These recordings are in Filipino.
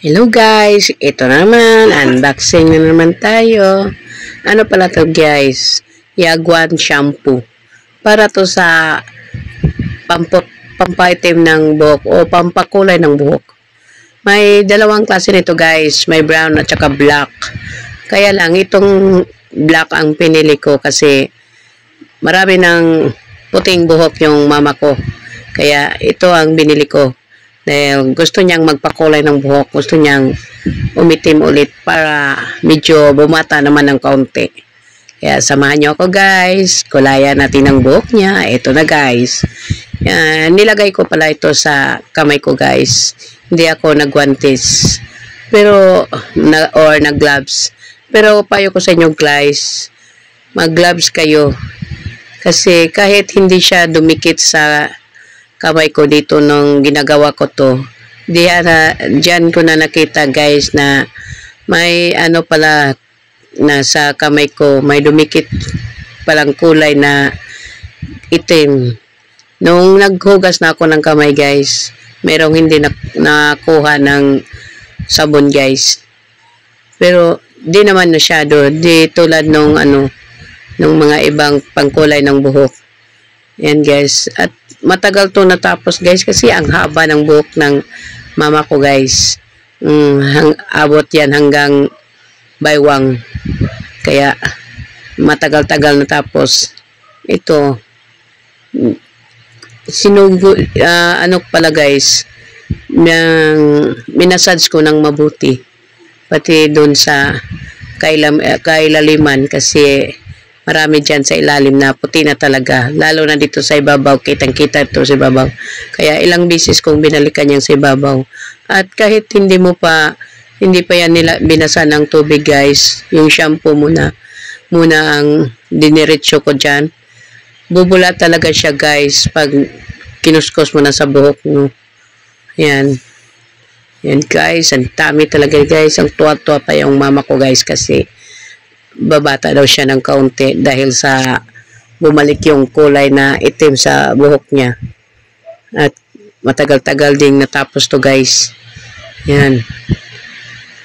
Hello guys, ito naman, unboxing na naman tayo. Ano pala to guys? Yaguan shampoo. Para to sa pampaitim ng buhok o pampakulay ng buhok. May dalawang klase nito guys, may brown at saka black. Kaya lang itong black ang pinili ko kasi marami ng puting buhok yung mama ko. Kaya ito ang binili ko. Dahil gusto niyang magpakulay ng buhok, gusto niyang umitim ulit para medyo bumata naman ng kaunti. Kaya samahan niyo ako guys, kulayan natin ang buhok niya. Ito na guys. Yan, nilagay ko pala ito sa kamay ko guys. Hindi ako nagwantes. Pero, or nag-gloves. Pero payo ko sa inyo guys, mag-gloves kayo. Kasi kahit hindi siya dumikit sa kamay ko dito nung ginagawa ko to, diyan ko na nakita guys na may ano pala na sa kamay ko, may dumikit palang kulay na itim. Nung naghugas na ako ng kamay guys, merong hindi nakuha ng sabon guys. Pero di naman masyado, di tulad nung nung mga ibang pangkulay ng buhok. Yan guys, at matagal to natapos guys kasi ang haba ng buhok ng mama ko guys. Abot yan hanggang baywang. Kaya matagal-tagal natapos. Ito, ano pala guys, minasage ko ng mabuti. Pati doon sa kailaliman kasi marami dyan sa ilalim na puti na talaga. Lalo na dito sa ibabaw. Kitang-kita ito sa ibabaw. Kaya ilang bisis kong binalikan yung sa ibabaw. At kahit hindi pa yan nila binasa ng tubig guys. Yung shampoo muna ang diniretso ko dyan. Bubula talaga siya guys pag kinuskos mo na sa buhok mo. Yan. Yan guys. Ang dami talaga guys. Ang tuwa-tuwa pa yung mama ko guys kasi babata daw siya ng kaunti dahil sa bumalik yung kulay na itim sa buhok niya. At matagal-tagal ding natapos to guys. Yan.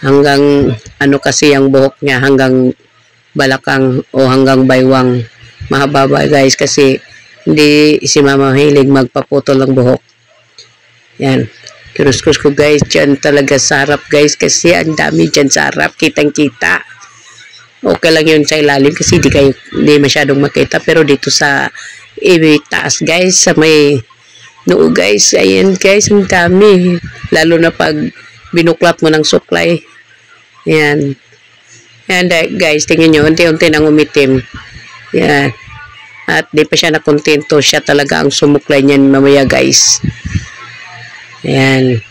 Hanggang kasi ang buhok niya hanggang balakang o hanggang baywang. Mahaba guys kasi hindi si mama hilig magpaputol ng buhok. Yan. Kiruskus ko guys dyan talaga sa harap guys kasi ang dami dyan sa harap. Kitang-kita. Okay lang yun sa ilalim kasi hindi masyadong makita. Pero dito sa taas guys, sa may noo guys, ayan guys, ang dami. Lalo na pag binuklat mo ng suklay. Ayan. Ayan guys, tingnan nyo, unti-unti nang umitim. Ayan. At di pa siya nakontento, siya talaga ang sumuklay niyan mamaya guys. Ayan.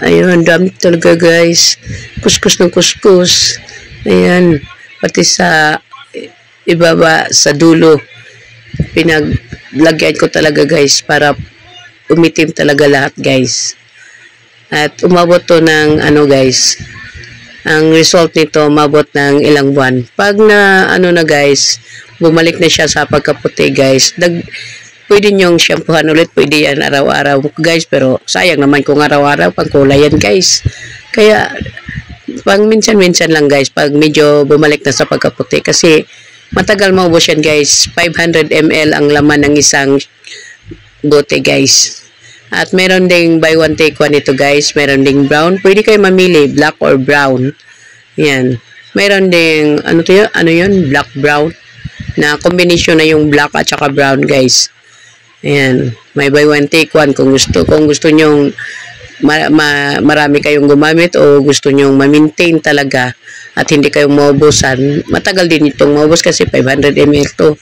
Ayun, dami talaga guys. Kuskus ng kuskus. Ayan. Pati sa ibaba, sa dulo. Pinaglagyan ko talaga guys para umitim talaga lahat guys. At umabot to ng guys. Ang result nito, umabot ng ilang buwan. Pag na guys, bumalik na siya sa pagkaputi guys. Pwede nyong shampoohan ulit, pwede yan araw-araw guys, pero sayang naman kung araw-araw pangkulay yan guys. Kaya pang minsan-minsan lang guys, pag medyo bumalik na sa pagkaputi kasi matagal maubos yan guys. 500 ml ang laman ng isang bote guys. At meron ding buy one take one ito guys, meron ding brown, pwede kayo mamili black or brown. Yan. Meron ding ano yun, black brown na combination na yung black at saka brown guys. Ayan, may buy one take one kung gusto nyong marami kayong gumamit o gusto nyong ma-maintain talaga at hindi kayong maubusan. Matagal din itong maubos kasi 500 ml to.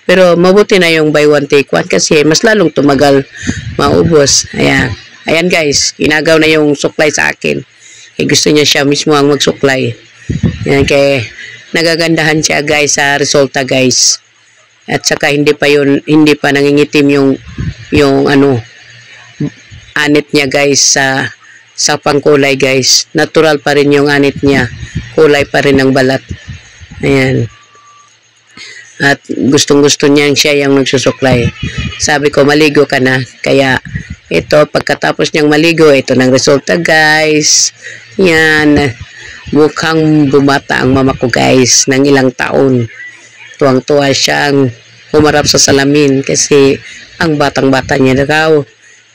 Pero mabuti na yung buy one take one kasi mas lalong tumagal maubos. Ayan. Ayan guys, inagaw na yung suklay sa akin. Gusto niya siya mismo ang magsuklay. Ayan, kaya nagagandahan siya guys sa resulta guys. At saka hindi pa nangingitim yung anit niya guys sa pangkulay guys. Natural pa rin yung anit niya. Kulay pa rin ng balat. Ayan. At gustong-gusto niya siya yung nagsusuklay. Sabi ko, maligo ka na. Kaya Ito, pagkatapos niyang maligo, ito ng resulta guys. Yan. Mukhang bumata ang mama ko guys ng ilang taon. Tuwang-tuwa siyang humarap sa salamin kasi ang batang-bata niya raw.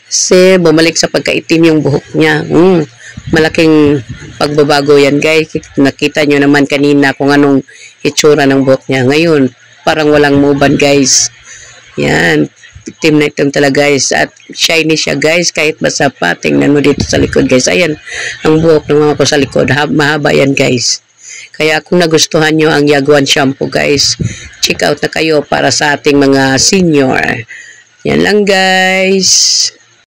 Kasi bumalik sa pagkaitim yung buhok niya. Malaking pagbabago yan guys. Nakita nyo naman kanina kung anong itsura ng buhok niya. Ngayon, parang walang muban guys. Yan. Itim na itim talaga guys. At shiny siya guys. Kahit basa pa. Tingnan mo dito sa likod guys. Ayan. Ang buhok ng mga ko sa likod. Mahaba yan guys. Kaya kung nagustuhan nyo ang Yaguan shampoo guys, check out na kayo para sa ating mga senior. Yan lang guys.